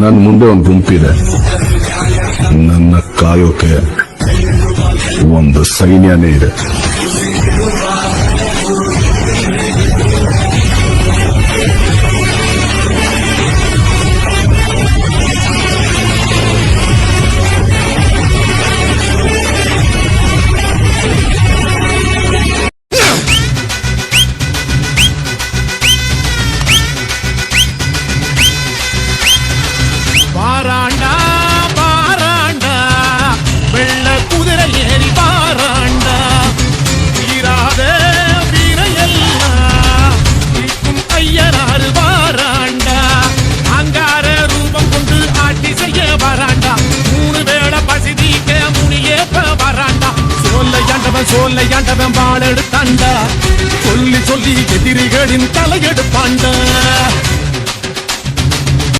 ನನ್ ಮುಂದೆ ಒಂದು ಗುಂಪಿದೆ. ನನ್ನ ಕಾಯೋಕೆ ಒಂದು ಸೈನ್ಯನೇ ಇದೆ. சோலையாண்டவன் வாழெடுத்தாண்டா, சொல்லி சொல்லி எதிரிகளின் தலையெடுப்பாண்டா.